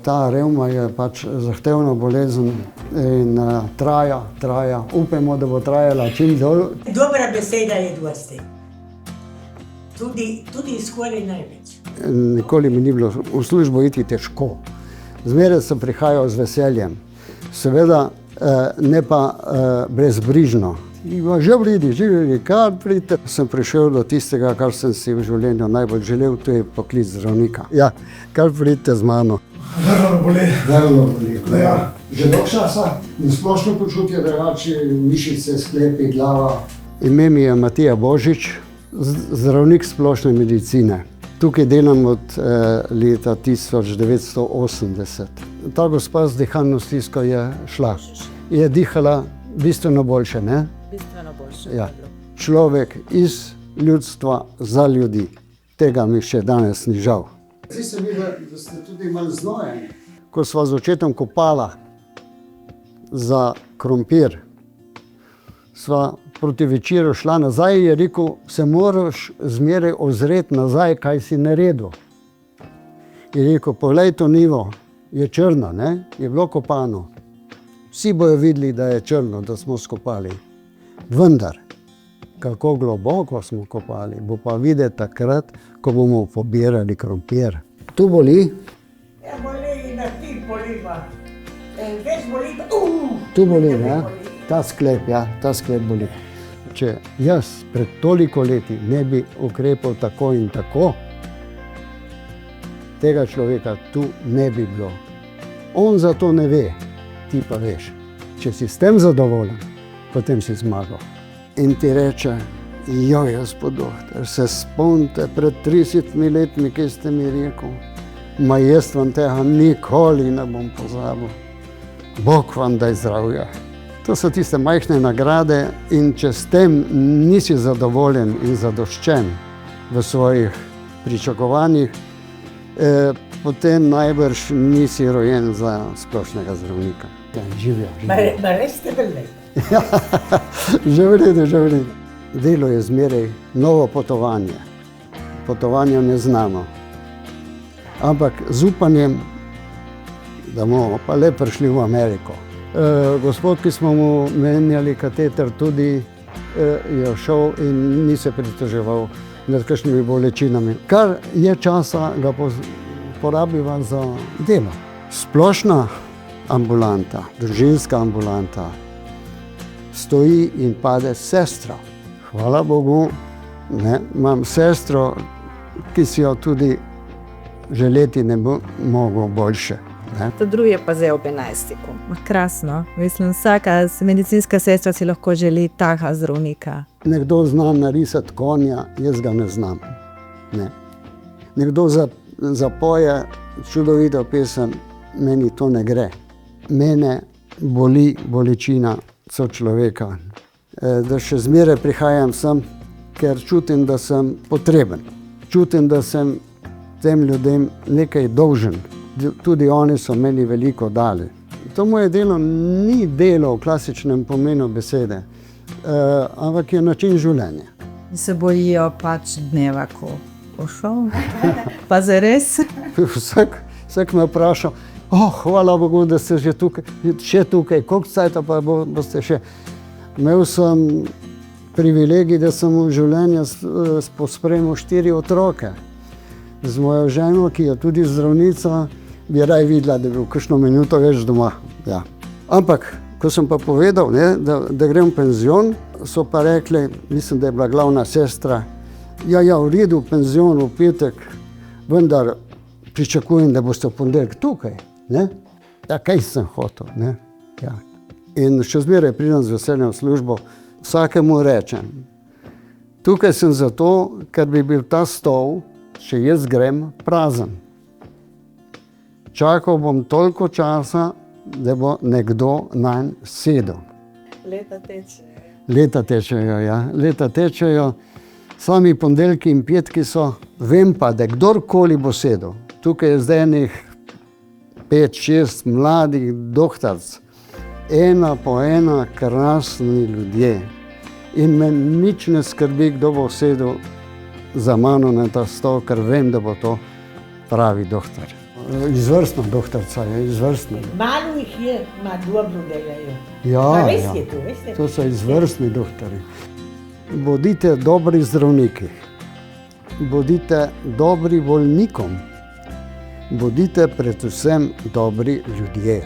Ta revma je pač zahtevna bolezen in traja. Upamo, da bo trajala čim dlje. Dobra beseda je dosti. Tudi skoraj največ. Nikoli mi ni bilo v službo iti težko. Zmeraj sem prihajal z veseljem. Seveda ne pa brezbrižno. Že vredi, kar pridite. Sem prišel do tistega, kar sem si v življenju najbolj želel, to je poklic zdravnika. Ja, kar pridite z mano. Grlo boli. Ja. Že dolgo časa in splošno počutje drugače, mišice, sklepi, glava. Ime mi je Matija Božič, zdravnik splošne medicine. Tukaj delam od leta 1980. Ta gospa z dihalno stisko je šla. Je dihala bistveno boljše, ne? Bistveno boljše. Ja. Človek iz ljudstva za ljudi. Tega mi še danes ni žal. Zdi se mi, da ste tudi malo znojeni. Ko sva z očetom kopala za krompir, sva proti večeru šla nazaj in je rekel, se moraš zmeraj ozreti nazaj, kaj si naredil. Je rekel, poglej to nivo, je črno, ne? Je bilo kopano. Vsi bojo videli, da je črno, da smo skopali. Vendar, kako globoko smo kopali, bo pa videti takrat, ko bomo pobirali krompir. Tu boli? Ja, boli na ti poliva. Več boli pa... Tu boli, ne? Ta sklep boli. Če jaz pred toliko leti ne bi ukrepal tako in tako, tega človeka tu ne bi bilo. On za to ne ve, ti pa veš. Če si s tem zadovoljen, potem si zmagal. In ti reče, joj, gospod doktor, se spomnite pred 30 letmi, kaj ste mi rekel? Ma jaz vam tega nikoli ne bom pozabil. Bog vam daj zdravja. To so tiste majhne nagrade in če s tem nisi zadovoljen in zadoščen v svojih pričakovanjih, potem najbrž nisi rojen za splošnega zdravnika. Živijo. Ma res ste bili? Že v redu. Delo je zmeraj novo potovanje. Potovanje neznano. Ampak z upanjem, da bomo pa le prišli v Ameriko. Gospod, ki smo mu menjali kateter, tudi je šel in ni se pritoževal nad kakšnimi bolečinami. Kar je časa, ga porabiva za delo. Splošna ambulanta, družinska ambulanta, stoji in pade sestra. Hvala Bogu, imam sestro, ki si jo tudi želeti ne bo mogel boljše. To drugi je pa zdaj ob 11. Krasno. Mislim, vsaka medicinska sestra si lahko želi taka zdravnika. Nekdo zna narisati konja, jaz ga ne znam. Ne. Nekdo zapoje čudovito pesem, meni to ne gre. Mene boli bolečina sočloveka. Da še zmeraj prihajam sem, ker čutim, da sem potreben. Čutim, da sem tem ljudem nekaj dolžen. Tudi oni so meni veliko dali. To moje delo ni delo v klasičnem pomenu besede, ampak je način življenja. Se bojijo pač dneva, ko pošel. Pa zares? Vsak me vpraša, hvala Bogu, da ste že tukaj, koliko cajta pa boste še. Imel sem privilegij, da sem v življenju pospremil 4 otroke. Z mojo ženo, ki je tudi zdravnica, bi raj videla, da bi bil kakšno minuto več doma. Ja. Ampak, ko sem pa povedal, da grem v penzion, so pa rekli, mislim, da je bila glavna sestra, ja, v redu, penzion v petek, vendar pričakujem, da boste v ponedeljek tukaj. Ne? Ja, kaj sem hotel. Ne? Ja. In še zmeraj pridem z veseljem v službo, vsakemu rečem, tukaj sem zato, ker bi bil ta stol, če jaz grem, prazen. Čakal bom toliko časa, da bo nekdo nanj sedel. Leta tečejo. Leta tečejo. Sami ponedeljki in petki so, vem pa, da kdorkoli bo sedel. Tukaj je zdaj enih 5-6 mladih doktorc. Ena po ena krasni ljudje. In me nič ne skrbi, kdo bo sedel za mano na ta stol, ker vem, da bo to pravi doktor. Izvrstna doktorica je, izvrstna. Malo jih je, ma dobro delajo. Ja, Pa res ja. je to, veste? To so izvrstni doktori. Bodite dobri zdravniki, bodite dobri bolnikom, bodite predvsem dobri ljudje.